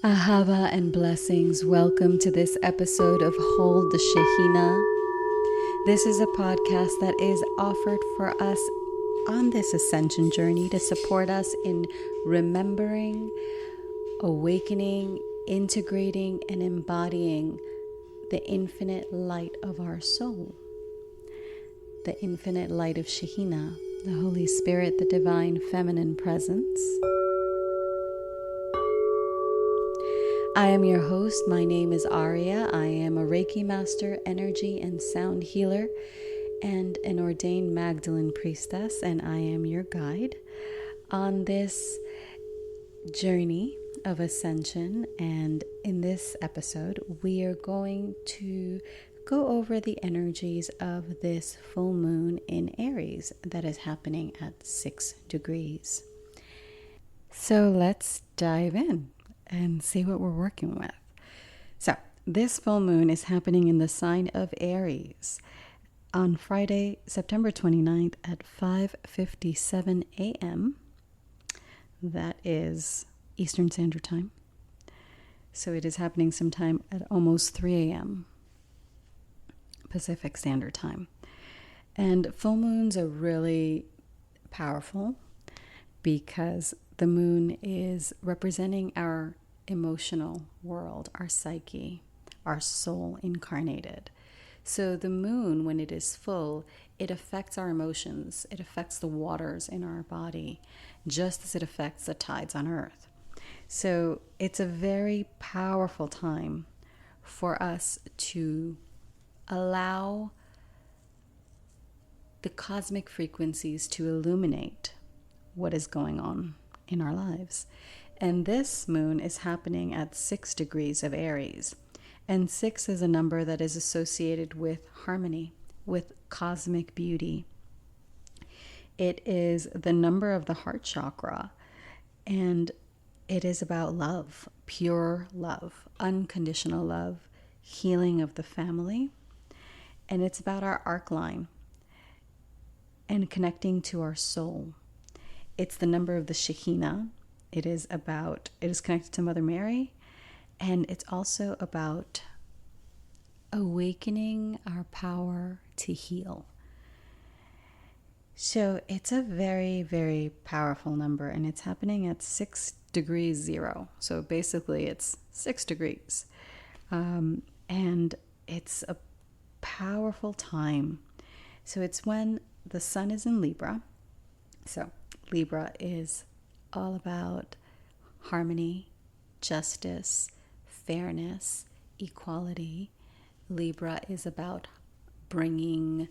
Ahava and blessings. Welcome to this episode of Hold the Shekhinah. This is a podcast that is offered for us on this ascension journey to support us in remembering, awakening, integrating, and embodying the infinite light of our soul, the infinite light of Shekhinah, the Holy Spirit, the divine feminine presence. I am your host. My name is Aurea. I am a Reiki master, energy and sound healer, and an ordained Magdalene priestess, and I am your guide on this journey of ascension. And in this episode, we are going to go over the energies of this full moon in Aries that is happening at 6 degrees. So let's dive in and see what we're working with. So this full moon is happening in the sign of Aries on Friday, September 29th at 5:57 a.m. That is Eastern Standard Time. So it is happening sometime at almost 3 a.m. Pacific Standard Time. And full moons are really powerful because the moon is representing our emotional world, our psyche, our soul incarnated. So the moon, when it is full, it affects our emotions. It affects the waters in our body, just as it affects the tides on earth. So it's a very powerful time for us to allow the cosmic frequencies to illuminate what is going on in our lives. And this moon is happening at 6 degrees of Aries. And 6 is a number that is associated with harmony, with cosmic beauty. It is the number of the heart chakra, and it is about love, pure love, unconditional love, healing of the family. And it's about our arc line and connecting to our soul. It's the number of the Shekhinah. It is connected to Mother Mary, and it's also about awakening our power to heal. So it's a very, very powerful number, and it's happening at 6 degrees 0. So basically it's 6 degrees. And it's a powerful time. So it's when the sun is in Libra. So Libra is all about harmony, justice, fairness, equality. Libra is about bringing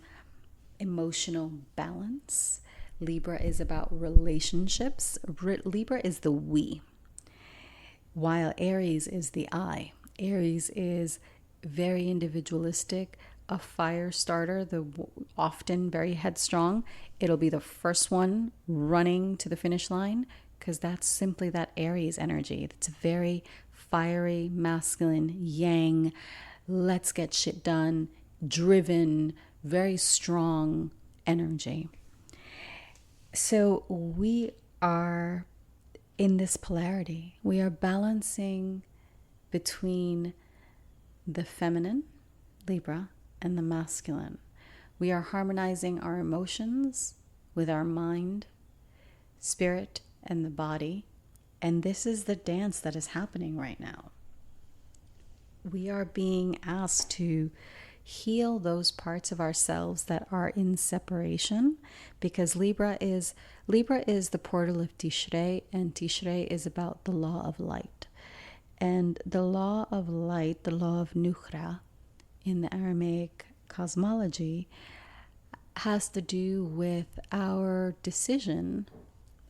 emotional balance. Libra is about relationships. Libra is the we, while Aries is the I. Aries is very individualistic, a fire starter, often very headstrong. It'll be the first one running to the finish line because that's simply that Aries energy. It's very fiery, masculine, yang, let's get shit done, driven, very strong energy. So we are in this polarity. We are balancing between the feminine, Libra, and the masculine. We are harmonizing our emotions with our mind, spirit, and the body. And this is the dance that is happening right now. We are being asked to heal those parts of ourselves that are in separation, because Libra is the portal of Tishrei, and Tishrei is about the law of light. And the law of light, the law of Nukhra, in the Aramaic cosmology, has to do with our decision,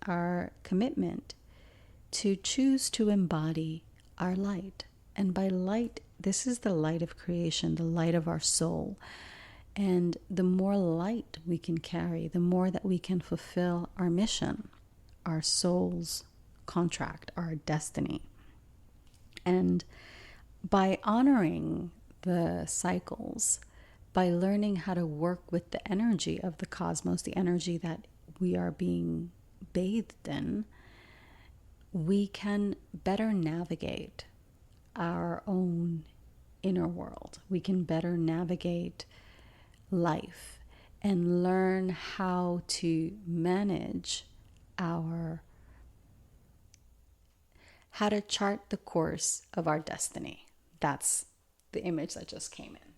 our commitment to choose to embody our light. And by light, this is the light of creation, the light of our soul. And the more light we can carry, the more that we can fulfill our mission, our soul's contract, our destiny. And by honoring the cycles, by learning how to work with the energy of the cosmos, the energy that we are being bathed in, we can better navigate our own inner world. We can better navigate life and learn how to manage how to chart the course of our destiny. That's the image that just came in.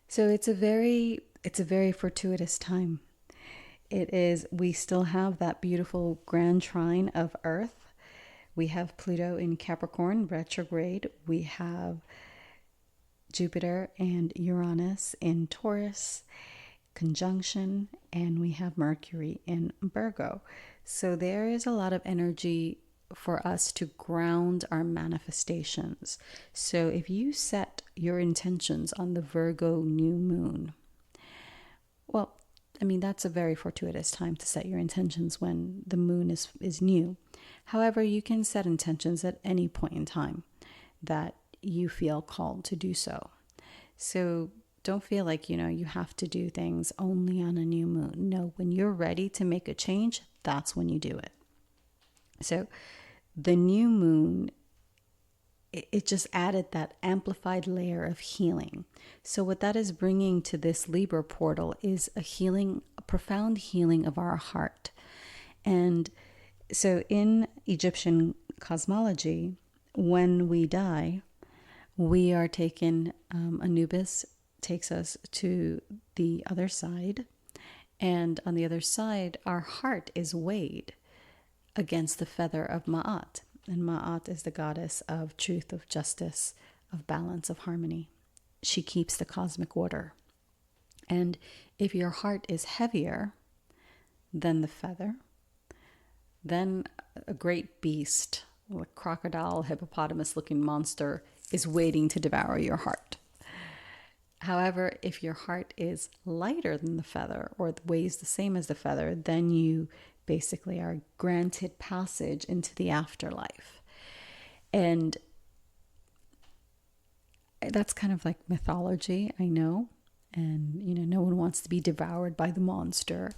So it's a very fortuitous time. We still have that beautiful grand trine of Earth. We have Pluto in Capricorn retrograde. We have Jupiter and Uranus in Taurus conjunction, and we have Mercury in Virgo. So there is a lot of energy for us to ground our manifestations. So if you set your intentions on the Virgo new moon, well, I mean, that's a very fortuitous time to set your intentions when the moon is new. However, you can set intentions at any point in time that you feel called to do so. So don't feel like, you have to do things only on a new moon. No, when you're ready to make a change, that's when you do it. So the new moon, it just added that amplified layer of healing. So what that is bringing to this Libra portal is a profound healing of our heart. And so in Egyptian cosmology, when we die, we are taken, Anubis takes us to the other side. And on the other side, our heart is weighed against the feather of Ma'at. And Ma'at is the goddess of truth, of justice, of balance, of harmony. She keeps the cosmic order. And if your heart is heavier than the feather, then a great beast, a crocodile, hippopotamus-looking monster, is waiting to devour your heart. However, if your heart is lighter than the feather or weighs the same as the feather, then you basically are granted passage into the afterlife. And that's kind of like mythology, I know. And, no one wants to be devoured by the monster.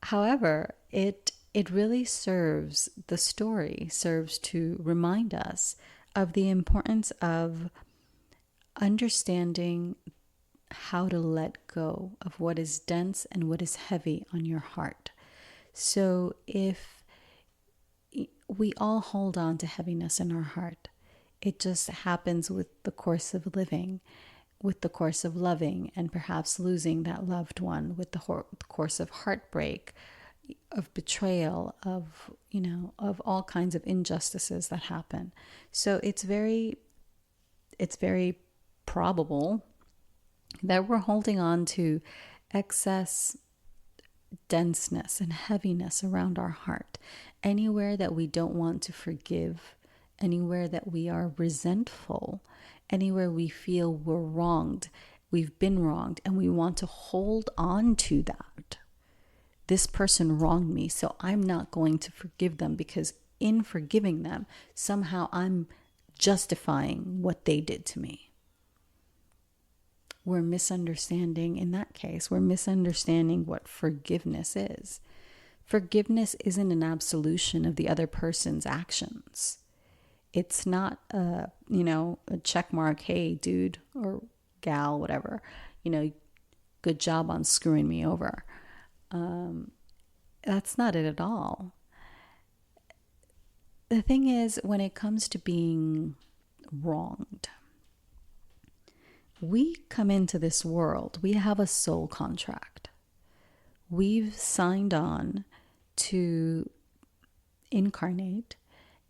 However, it really serves to remind us of the importance of understanding how to let go of what is dense and what is heavy on your heart. So if we all hold on to heaviness in our heart, it just happens with the course of living, with the course of loving and perhaps losing that loved one, with the course of heartbreak, of betrayal, of all kinds of injustices that happen. So it's very probable that we're holding on to excess denseness and heaviness around our heart. Anywhere that we don't want to forgive, anywhere that we are resentful, anywhere we feel we're wronged, we've been wronged, and we want to hold on to that. This person wronged me, so I'm not going to forgive them because in forgiving them, somehow I'm justifying what they did to me. We're misunderstanding, in that case, we're misunderstanding what forgiveness is. Forgiveness isn't an absolution of the other person's actions. It's not a check mark, hey, dude or gal, whatever, good job on screwing me over. That's not it at all. The thing is, when it comes to being wronged, we come into this world, we have a soul contract. We've signed on to incarnate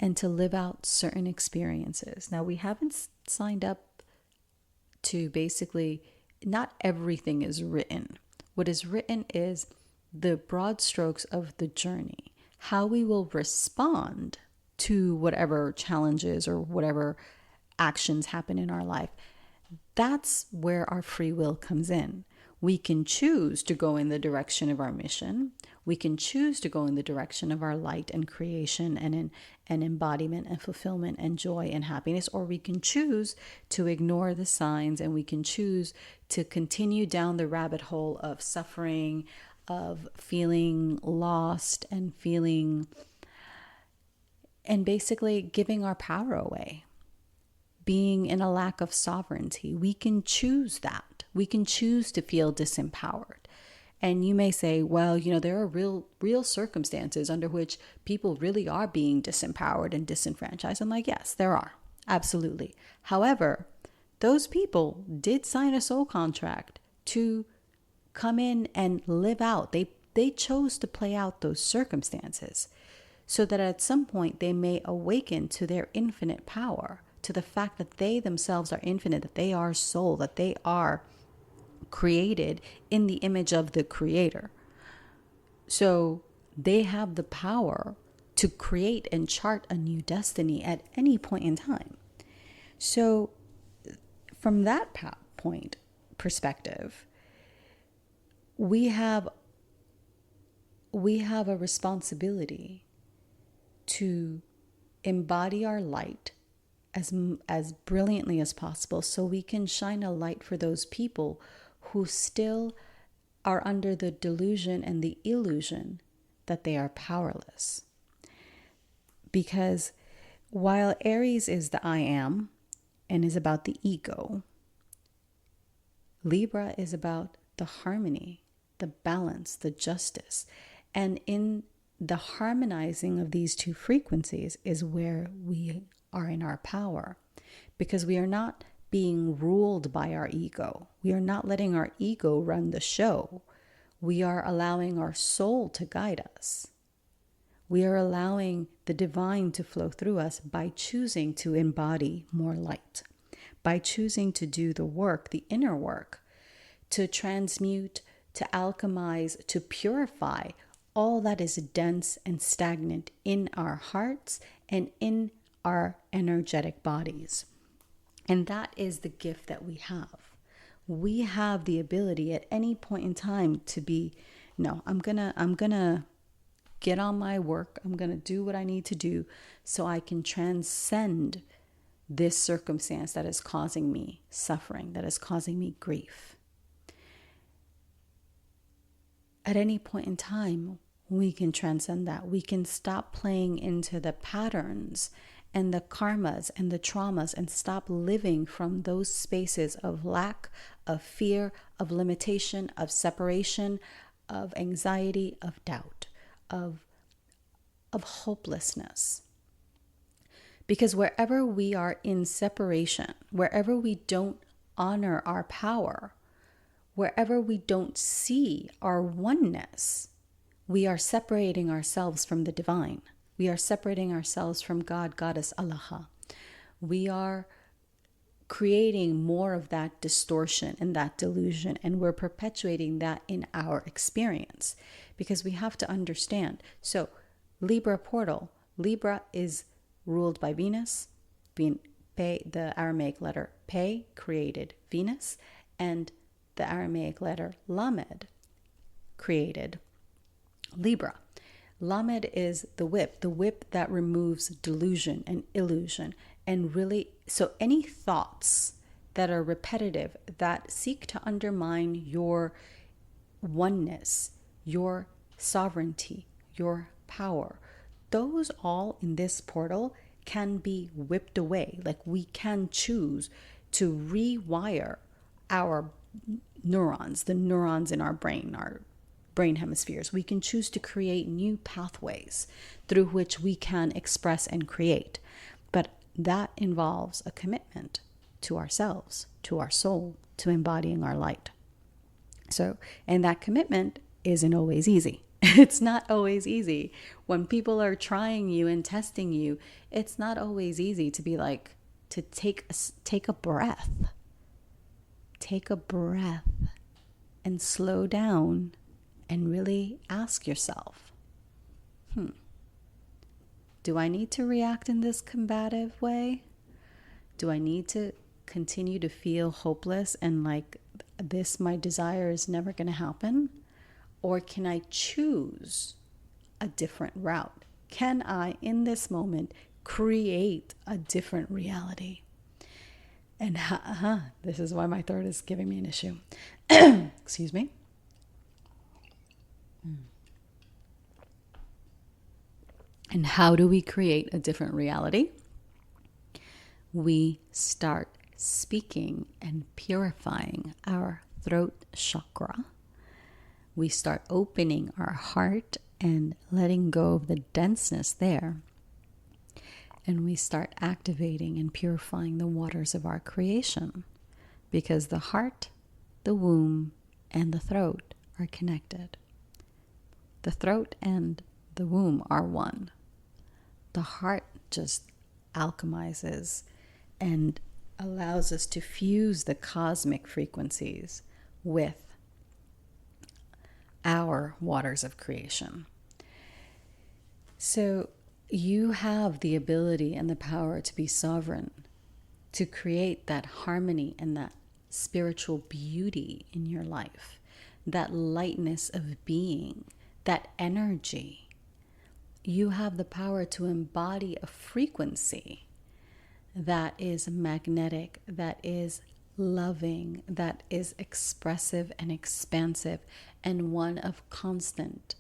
and to live out certain experiences. Now, we haven't signed up to basically, not everything is written. What is written is the broad strokes of the journey, how we will respond to whatever challenges or whatever actions happen in our life. That's where our free will comes in. We can choose to go in the direction of our mission. We can choose to go in the direction of our light and creation and embodiment and fulfillment and joy and happiness, or we can choose to ignore the signs and we can choose to continue down the rabbit hole of suffering, of feeling lost and basically giving our power away, being in a lack of sovereignty. We can choose that. We can choose to feel disempowered. And you may say, well, there are real circumstances under which people really are being disempowered and disenfranchised. I'm like, yes, there are. Absolutely. However, those people did sign a soul contract to come in and live out. They chose to play out those circumstances so that at some point they may awaken to their infinite power, to the fact that they themselves are infinite, that they are soul, that they are created in the image of the Creator. So they have the power to create and chart a new destiny at any point in time. So from that point perspective, we have a responsibility to embody our light as brilliantly as possible, so we can shine a light for those people who still are under the delusion and the illusion that they are powerless. Because while Aries is the I am and is about the ego, Libra is about the harmony, the balance, the justice. And in the harmonizing of these two frequencies is where we are in our power, because we are not being ruled by our ego. We are not letting our ego run the show. We are allowing our soul to guide us. We are allowing the divine to flow through us by choosing to embody more light, by choosing to do the work, the inner work, to transmute, to alchemize, to purify all that is dense and stagnant in our hearts and in our energetic bodies. And that is the gift that we have. We have the ability at any point in time to be, no, I'm gonna get on my work. I'm gonna do what I need to do so I can transcend this circumstance that is causing me suffering, that is causing me grief. At any point in time, we can transcend that. We can stop playing into the patterns and the karmas and the traumas and stop living from those spaces of lack, of fear, of limitation, of separation, of anxiety, of doubt, of hopelessness. Because wherever we are in separation, wherever we don't honor our power, wherever we don't see our oneness, we are separating ourselves from the divine. We are separating ourselves from God, Goddess, Allah. We are creating more of that distortion and that delusion, and we're perpetuating that in our experience, because we have to understand. So Libra portal, Libra is ruled by Venus. The Aramaic letter Pe created Venus, and the Aramaic letter Lamed created Libra. Lamed is the whip that removes delusion and illusion. And really, so any thoughts that are repetitive, that seek to undermine your oneness, your sovereignty, your power, those all in this portal can be whipped away. Like, we can choose to rewire our neurons, the neurons in our brain hemispheres. We can choose to create new pathways through which we can express and create. But that involves a commitment to ourselves, to our soul, to embodying our light. So, and that commitment isn't always easy. It's not always easy. When people are trying you and testing you, it's not always easy to be like, to take a breath. Take a breath and slow down and really ask yourself, do I need to react in this combative way? Do I need to continue to feel hopeless and like this, my desire is never going to happen? Or can I choose a different route? Can I, in this moment, create a different reality? And this is why my throat is giving me an issue. Excuse me. And how do we create a different reality? We start speaking and purifying our throat chakra. We start opening our heart and letting go of the denseness there. And we start activating and purifying the waters of our creation, because the heart, the womb, and the throat are connected. The throat and the womb are one. The heart just alchemizes and allows us to fuse the cosmic frequencies with our waters of creation. So you have the ability and the power to be sovereign, to create that harmony and that spiritual beauty in your life, that lightness of being, that energy. You have the power to embody a frequency that is magnetic, that is loving, that is expressive and expansive, and one of constant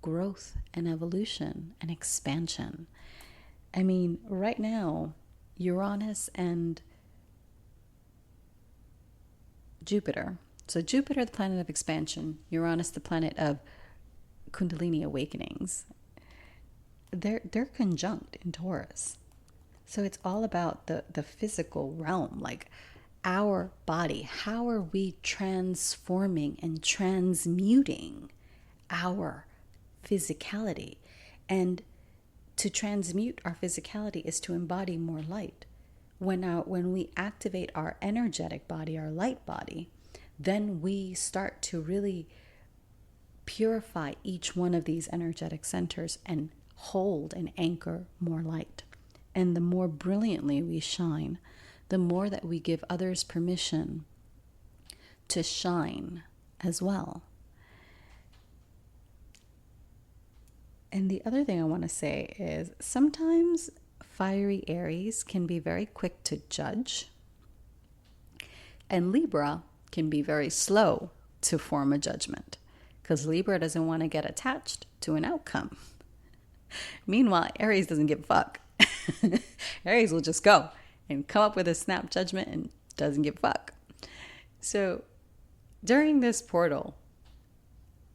growth and evolution and expansion. I mean, right now, Uranus and Jupiter. So Jupiter, the planet of expansion, Uranus, the planet of Kundalini awakenings. They're conjunct in Taurus. So it's all about the physical realm, like our body. How are we transforming and transmuting our physicality? And to transmute our physicality is to embody more light. When we activate our energetic body, our light body, then we start to really purify each one of these energetic centers and hold and anchor more light. And the more brilliantly we shine, the more that we give others permission to shine as well. And the other thing I want to say is sometimes fiery Aries can be very quick to judge, and Libra can be very slow to form a judgment, because Libra doesn't want to get attached to an outcome. Meanwhile, Aries doesn't give a fuck. Aries will just go and come up with a snap judgment and doesn't give a fuck. So during this portal,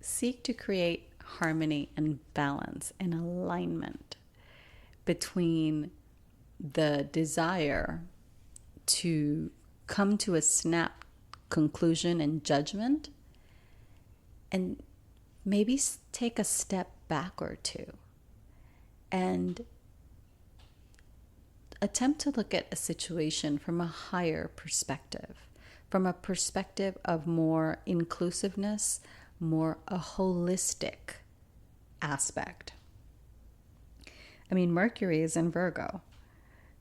seek to create harmony and balance and alignment between the desire to come to a snap conclusion and judgment, and maybe take a step back or two and attempt to look at a situation from a higher perspective, from a perspective of more inclusiveness, more a holistic aspect. I mean, Mercury is in Virgo.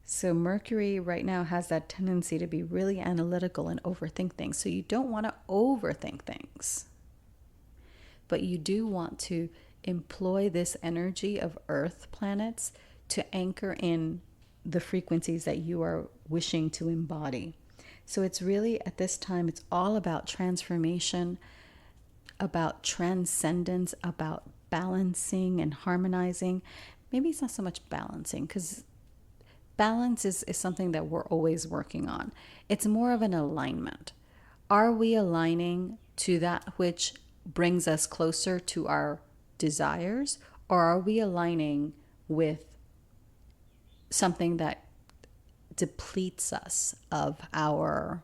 So Mercury right now has that tendency to be really analytical and overthink things. So you don't want to overthink things, but you do want to employ this energy of Earth planets to anchor in the frequencies that you are wishing to embody. So it's really, at this time, it's all about transformation, about transcendence, about balancing and harmonizing. Maybe it's not so much balancing, because balance is something that we're always working on. It's more of an alignment. Are we aligning to that which brings us closer to our desires, or are we aligning with something that depletes us of our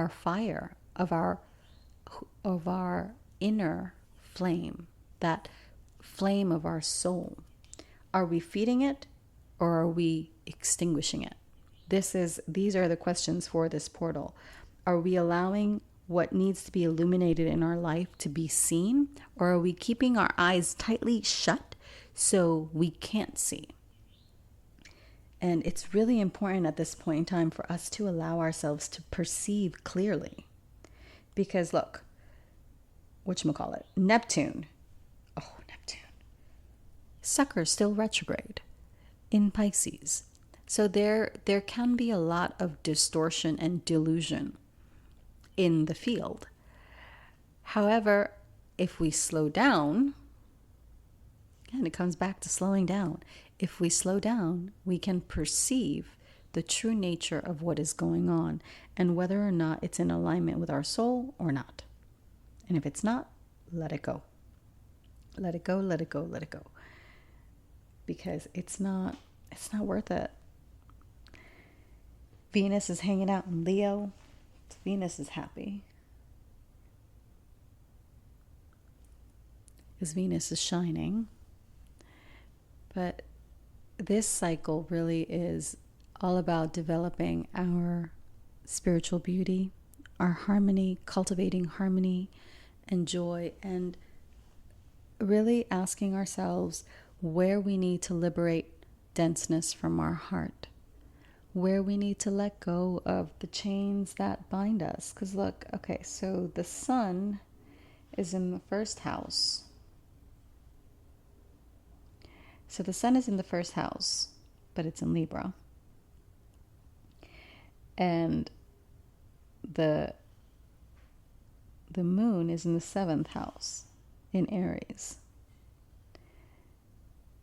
fire, of our inner flame, that flame of our soul? Are we feeding it, or are we extinguishing it? These are the questions for this portal. Are we allowing what needs to be illuminated in our life to be seen, or are we keeping our eyes tightly shut so we can't see? And it's really important at this point in time for us to allow ourselves to perceive clearly. Because look, whatchamacallit, Neptune. Sucker's still retrograde in Pisces. So there can be a lot of distortion and delusion in the field. However, if we slow down And it comes back to slowing down. If we slow down, we can perceive the true nature of what is going on and whether or not it's in alignment with our soul or not. And if it's not, let it go. Let it go, let it go, let it go. Because it's not worth it. Venus is hanging out in Leo. Venus is happy. Because Venus is shining. But this cycle really is all about developing our spiritual beauty, our harmony, cultivating harmony and joy, and really asking ourselves where we need to liberate denseness from our heart, where we need to let go of the chains that bind us. Because look, okay, so the sun is in the first house. So the sun is in the first house, but it's in Libra. And the moon is in the 7th house in Aries.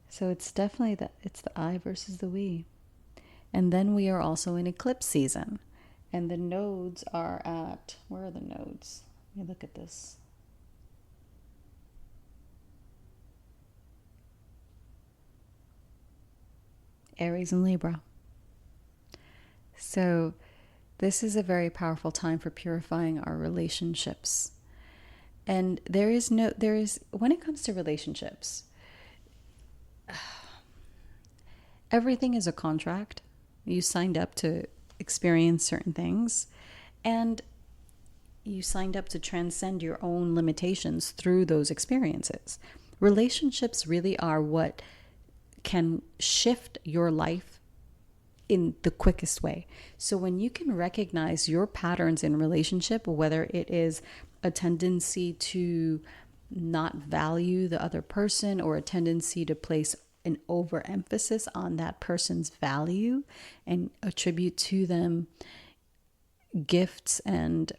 So it's definitely it's the I versus the we. And then we are also in eclipse season. And the nodes are at, where are the nodes? Let me look at this. Aries and Libra. So this is a very powerful time for purifying our relationships. And there is, when it comes to relationships, everything is a contract. You signed up to experience certain things, and you signed up to transcend your own limitations through those experiences. Relationships really are what can shift your life in the quickest way. So when you can recognize your patterns in relationship, whether it is a tendency to not value the other person or a tendency to place an overemphasis on that person's value and attribute to them gifts and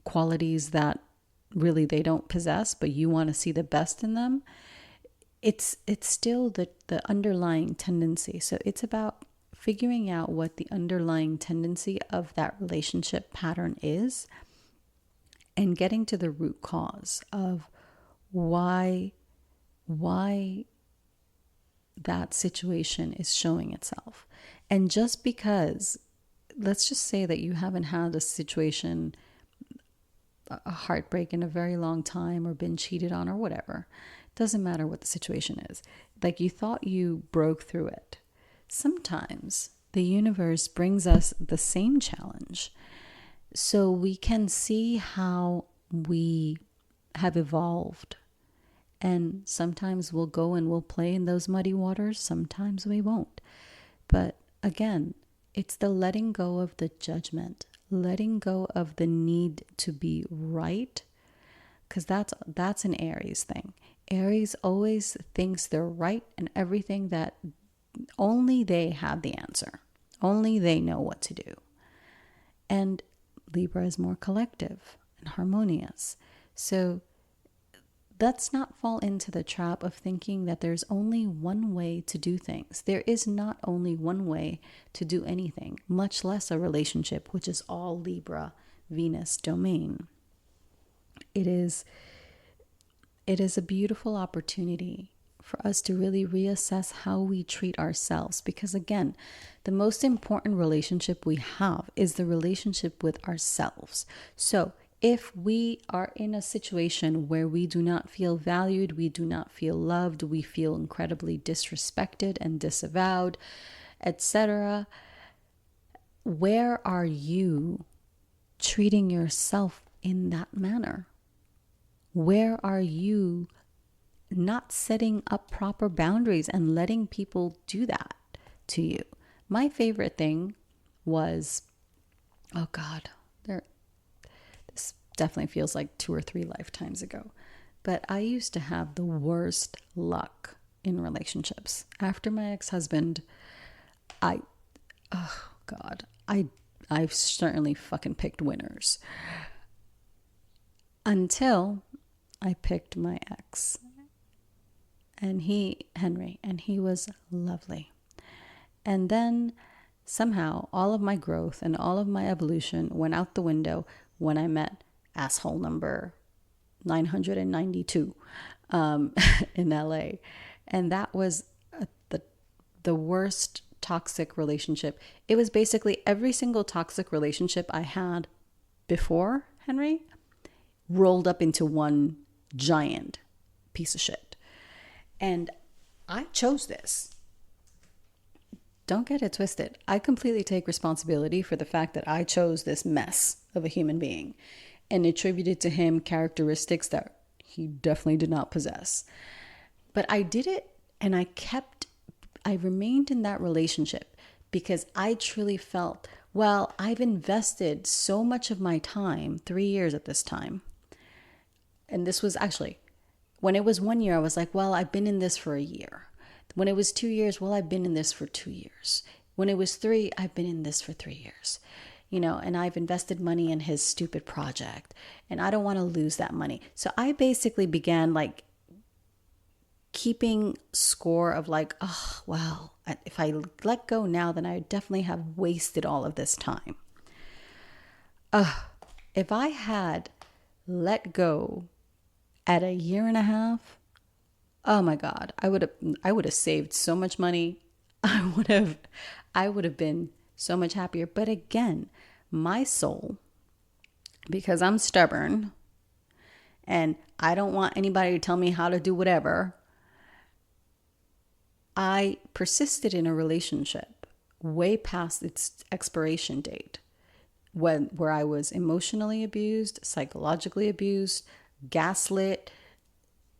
qualities that really they don't possess, but you want to see the best in them, it's still the underlying tendency. So it's about figuring out what the underlying tendency of that relationship pattern is and getting to the root cause of why that situation is showing itself. And just because, let's just say that you haven't had a situation, a heartbreak in a very long time, or been cheated on or whatever, doesn't matter what the situation is. Like, you thought you broke through it. Sometimes the universe brings us the same challenge so we can see how we have evolved. And sometimes we'll go and we'll play in those muddy waters. Sometimes we won't. But again, it's the letting go of the judgment, letting go of the need to be right, because that's an Aries thing. Aries always thinks they're right and everything, that only they have the answer. Only they know what to do. And Libra is more collective and harmonious. So let's not fall into the trap of thinking that there's only one way to do things. There is not only one way to do anything, much less a relationship, which is all Libra, Venus domain. It is a beautiful opportunity for us to really reassess how we treat ourselves. Because again, the most important relationship we have is the relationship with ourselves. So if we are in a situation where we do not feel valued, we do not feel loved, we feel incredibly disrespected and disavowed, etc., where are you treating yourself in that manner? Where are you not setting up proper boundaries and letting people do that to you? My favorite thing was, oh God, this definitely feels like 2 or 3 lifetimes ago, but I used to have the worst luck in relationships. After my ex-husband, I've certainly fucking picked winners until I picked my ex. and Henry, and he was lovely. And then somehow all of my growth and all of my evolution went out the window when I met asshole number 992 in LA. And that was the worst toxic relationship. It was basically every single toxic relationship I had before Henry rolled up into one giant piece of shit. And I chose this. Don't get it twisted. I completely take responsibility for the fact that I chose this mess of a human being and attributed to him characteristics that he definitely did not possess. But I did it, and I remained in that relationship because I truly felt, well, I've invested so much of my time, 3 years at this time. And this was actually, when it was 1 year, I was like, well, I've been in this for a year. When it was 2 years, well, I've been in this for 2 years. When it was 3, I've been in this for 3 years. And I've invested money in his stupid project, and I don't want to lose that money. So I basically began like keeping score of like, oh, well, if I let go now, then I definitely have wasted all of this time. If I had let go at a year and a half, oh my God, I would have saved so much money. I would have been so much happier. But again, my soul, because I'm stubborn and I don't want anybody to tell me how to do whatever, I persisted in a relationship way past its expiration date, where I was emotionally abused, psychologically abused, gaslit.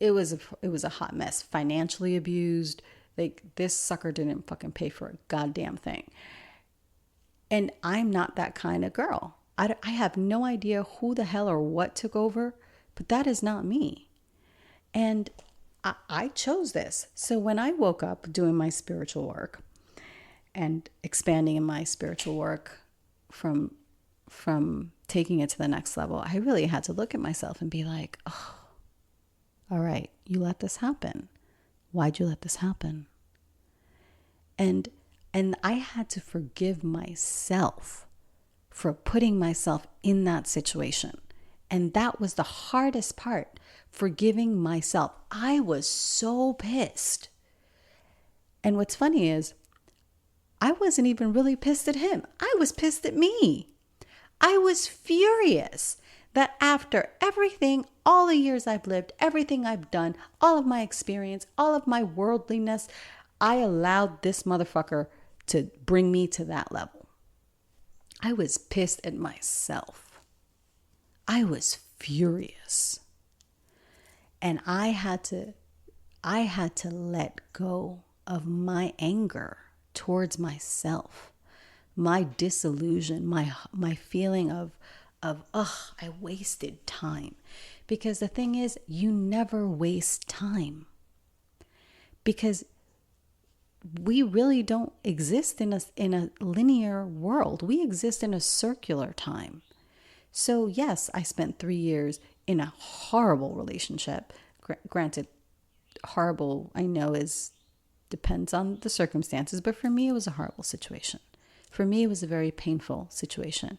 It was a hot mess. Financially abused. Like, this sucker didn't fucking pay for a goddamn thing. And I'm not that kind of girl. I have no idea who the hell or what took over, but that is not me. And I chose this. So when I woke up doing my spiritual work and expanding in my spiritual work from taking it to the next level, I really had to look at myself and be like, oh, all right, you let this happen. Why'd you let this happen? And I had to forgive myself for putting myself in that situation. And that was the hardest part, forgiving myself. I was so pissed. And what's funny is, I wasn't even really pissed at him. I was pissed at me. I was furious that after everything, all the years I've lived, everything I've done, all of my experience, all of my worldliness, I allowed this motherfucker to bring me to that level. I was pissed at myself. I was furious. And I had to let go of my anger towards myself, my disillusion, my feeling of I wasted time. Because the thing is, you never waste time. Because we really don't exist in a linear world. We exist in a circular time. So yes, I spent 3 years in a horrible relationship. Granted, horrible, I know, depends on the circumstances, but for me, it was a horrible situation. For me, it was a very painful situation.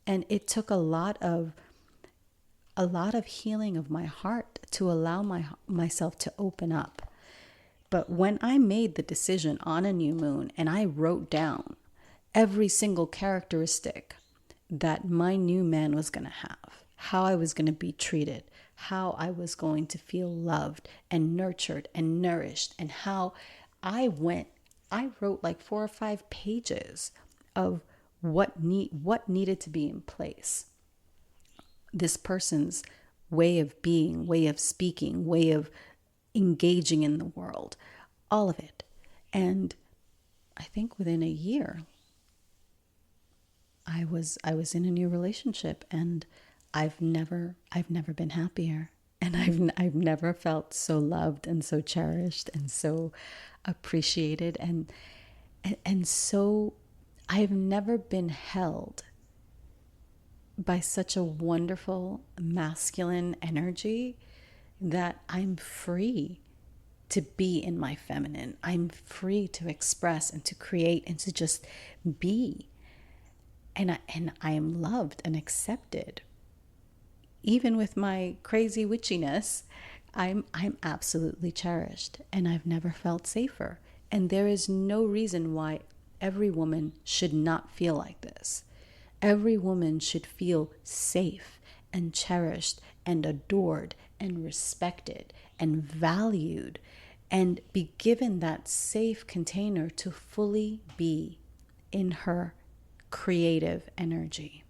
And it took a lot of healing of my heart to allow myself to open up. But when I made the decision on a new moon and I wrote down every single characteristic that my new man was going to have, how I was going to be treated, how I was going to feel loved and nurtured and nourished, and how I wrote like 4 or 5 pages of what needed to be in place. This person's way of being, way of speaking, way of engaging in the world, all of it. And I think within a year, I was in a new relationship, and I've never been happier. And I've never felt so loved and so cherished and so appreciated and so I've never been held by such a wonderful masculine energy that I'm free to be in my feminine. I'm free to express and to create and to just be. And I am loved and accepted. Even with my crazy witchiness, I'm absolutely cherished, and I've never felt safer. And there is no reason why every woman should not feel like this. Every woman should feel safe and cherished and adored and respected and valued, and be given that safe container to fully be in her creative energy.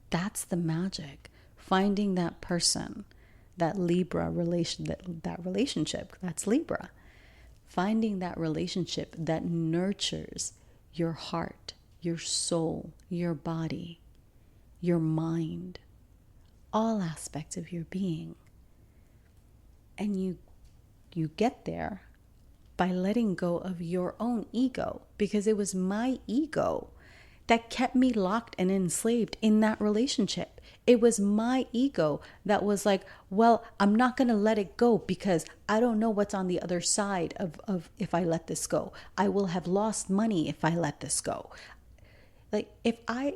That's the magic. Finding that person, that Libra relation, that relationship, that's Libra. Finding that relationship that nurtures your heart, your soul, your body, your mind, all aspects of your being. And you get there by letting go of your own ego, because it was my ego that kept me locked and enslaved in that relationship. It was my ego that was like, well, I'm not going to let it go because I don't know what's on the other side of if I let this go. I will have lost money if I let this go. Like if I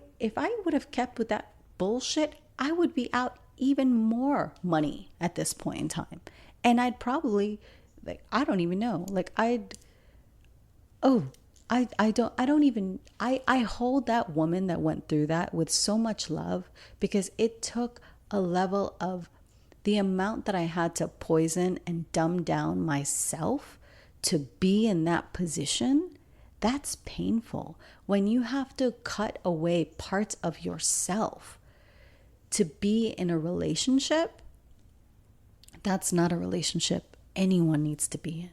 would have kept with that bullshit, I would be out even more money at this point in time. And I'd probably, like, I don't even know. Like I hold that woman that went through that with so much love, because it took a level of the amount that I had to poison and dumb down myself to be in that position. That's painful. When you have to cut away parts of yourself to be in a relationship, that's not a relationship anyone needs to be in.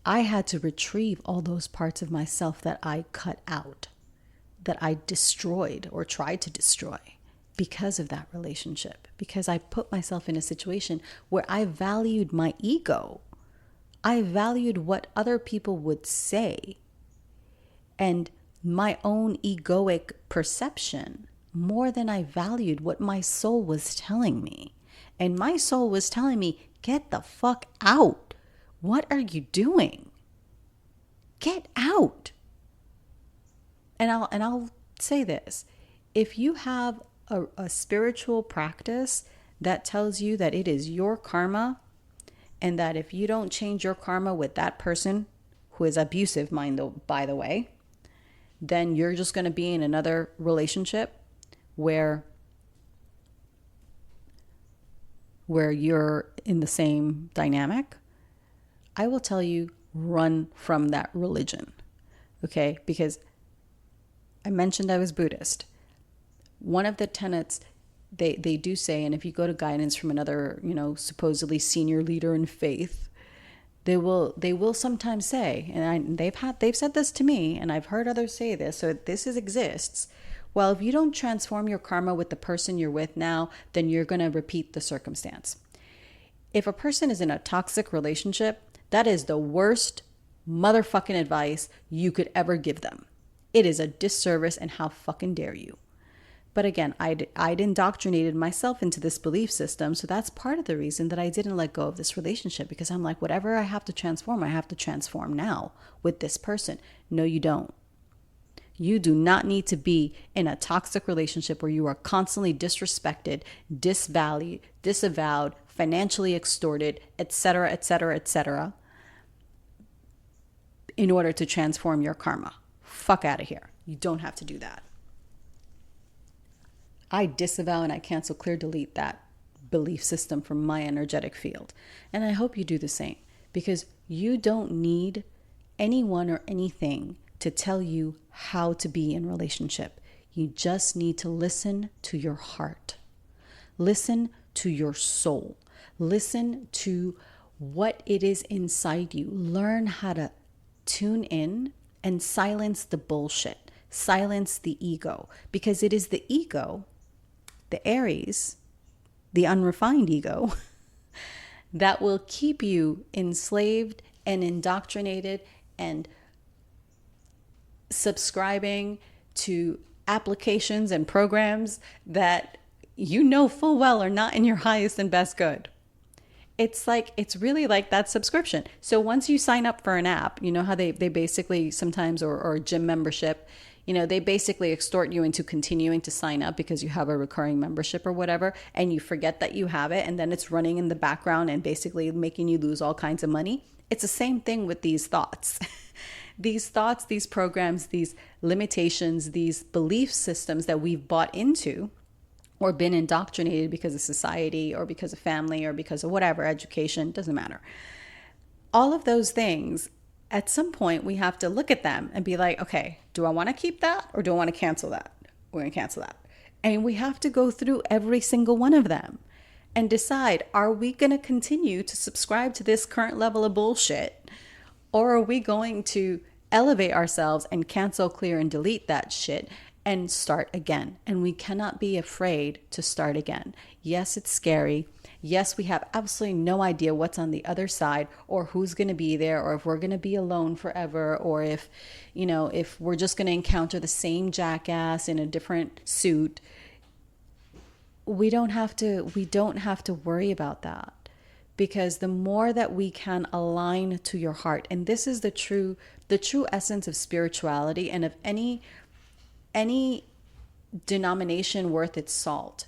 I had to retrieve all those parts of myself that I cut out, that I destroyed or tried to destroy because of that relationship, because I put myself in a situation where I valued my ego. I valued what other people would say and my own egoic perception more than I valued what my soul was telling me. And my soul was telling me, get the fuck out. What are you doing? Get out. And I'll say this. If you have a spiritual practice that tells you that it is your karma, and that if you don't change your karma with that person, who is abusive, by the way, then you're just going to be in another relationship where you're in the same dynamic, I will tell you, run from that religion. Okay? Because I mentioned I was Buddhist. One of the tenets they do say, and if you go to guidance from another, supposedly senior leader in faith, they will sometimes say, and they've said this to me, and I've heard others say this, so exists. Well, if you don't transform your karma with the person you're with now, then you're going to repeat the circumstance. If a person is in a toxic relationship, that is the worst motherfucking advice you could ever give them. It is a disservice, and how fucking dare you? But again, I'd indoctrinated myself into this belief system, so that's part of the reason that I didn't let go of this relationship, because I'm like, whatever I have to transform now with this person. No, you don't. You do not need to be in a toxic relationship where you are constantly disrespected, disvalued, disavowed, financially extorted, etc., etc., etc., in order to transform your karma. Fuck out of here. You don't have to do that. I disavow and I cancel, clear, delete that belief system from my energetic field. And I hope you do the same, because you don't need anyone or anything to tell you how to be in relationship. You just need to listen to your heart. Listen to your soul. Listen to what it is inside you. Learn how to tune in and silence the bullshit. Silence the ego, because it is the ego, the Aries, the unrefined ego, that will keep you enslaved and indoctrinated and subscribing to applications and programs that you know full well are not in your highest and best good. it's really like that subscription. So once you sign up for an app, you know how they basically sometimes, or gym membership, you know, they basically extort you into continuing to sign up because you have a recurring membership or whatever, and you forget that you have it, and then it's running in the background and basically making you lose all kinds of money. It's the same thing with these thoughts. These thoughts, these programs, these limitations, these belief systems that we've bought into or been indoctrinated because of society or because of family or because of whatever, education, doesn't matter. All of those things, at some point, we have to look at them and be like, okay, do I want to keep that or do I want to cancel that? We're going to cancel that. And we have to go through every single one of them and decide, are we going to continue to subscribe to this current level of bullshit? Or are we going to elevate ourselves and cancel, clear, and delete that shit and start again? And we cannot be afraid to start again. Yes, it's scary. Yes, we have absolutely no idea what's on the other side or who's going to be there or if we're going to be alone forever or if, you know, if we're just going to encounter the same jackass in a different suit. We don't have to worry about that. Because the more that we can align to your heart, and this is the true essence of spirituality and of any denomination worth its salt.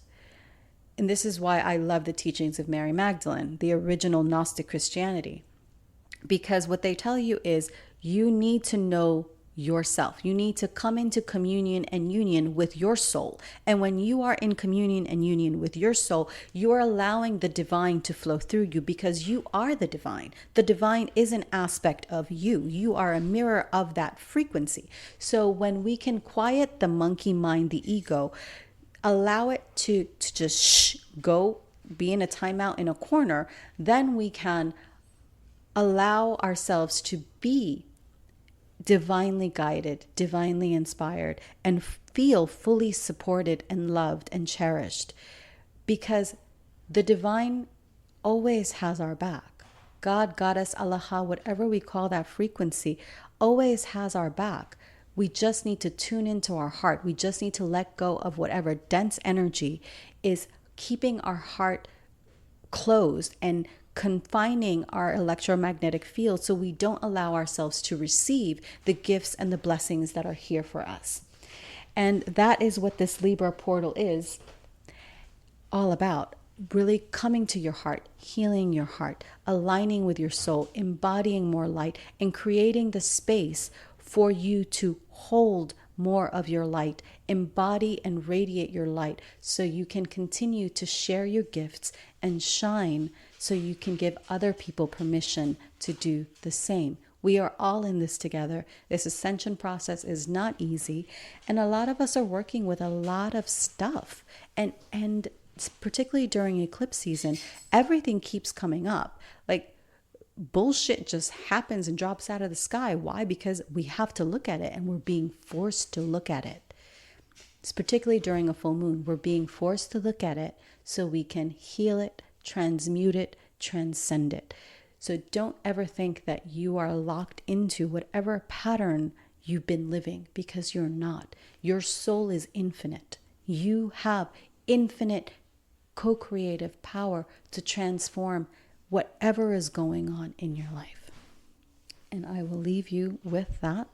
And this is why I love the teachings of Mary Magdalene, the original Gnostic Christianity. Because what they tell you is you need to know yourself. You need to come into communion and union with your soul. And when you are in communion and union with your soul, you are allowing the divine to flow through you because you are the divine. The divine is an aspect of you. You are a mirror of that frequency. So when we can quiet the monkey mind, the ego, allow it to just go be in a timeout in a corner, then we can allow ourselves to be divinely guided, divinely inspired, and feel fully supported and loved and cherished, because the divine always has our back. God, Goddess, Allah, whatever we call that frequency, always has our back. We just need to tune into our heart. We just need to let go of whatever dense energy is keeping our heart closed and confining our electromagnetic field so we don't allow ourselves to receive the gifts and the blessings that are here for us. And that is what this Libra portal is all about. Really coming to your heart, healing your heart, aligning with your soul, embodying more light, and creating the space for you to hold more of your light, embody and radiate your light so you can continue to share your gifts and shine so you can give other people permission to do the same. We are all in this together. This ascension process is not easy, and a lot of us are working with a lot of stuff, and particularly during eclipse season, everything keeps coming up. Like, bullshit just happens and drops out of the sky. Why? Because we have to look at it and we're being forced to look at it. It's particularly during a full moon. We're being forced to look at it so we can heal it, transmute it, transcend it. So don't ever think that you are locked into whatever pattern you've been living, because you're not. Your soul is infinite. You have infinite co-creative power to transform whatever is going on in your life. And I will leave you with that.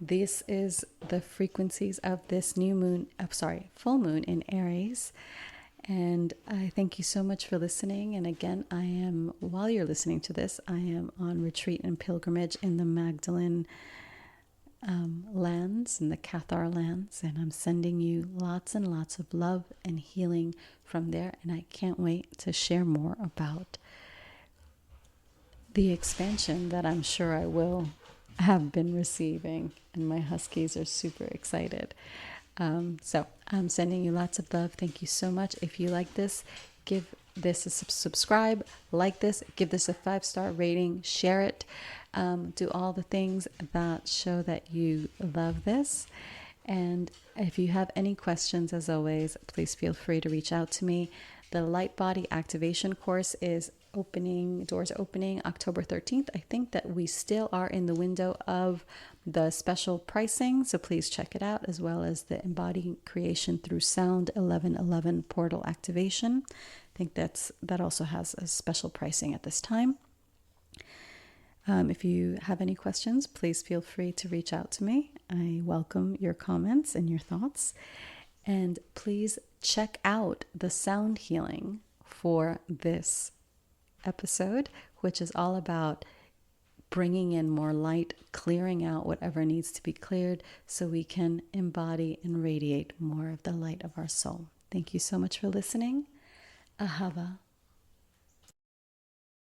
This is the frequencies of this full moon in Aries. And I thank you so much for listening. And again, while you're listening to this, I am on retreat and pilgrimage in the Magdalene lands, in the Cathar lands. And I'm sending you lots and lots of love and healing from there. And I can't wait to share more about the expansion that I'm sure I will have been receiving, and my huskies are super excited. So I'm sending you lots of love. Thank you so much. If you like this, give this a subscribe, like this, give this a 5-star rating, share it, do all the things that show that you love this. And if you have any questions, as always, please feel free to reach out to me. The Light Body Activation course is doors opening October 13th. I think that we still are in the window of the special pricing, so please check it out, as well as the Embodying Creation Through Sound 1111 portal activation. I think that also has a special pricing at this time. If you have any questions, please feel free to reach out to me. I welcome your comments and your thoughts. And please check out the sound healing for this episode, which is all about bringing in more light, clearing out whatever needs to be cleared so we can embody and radiate more of the light of our soul. Thank you so much for listening. Ahava.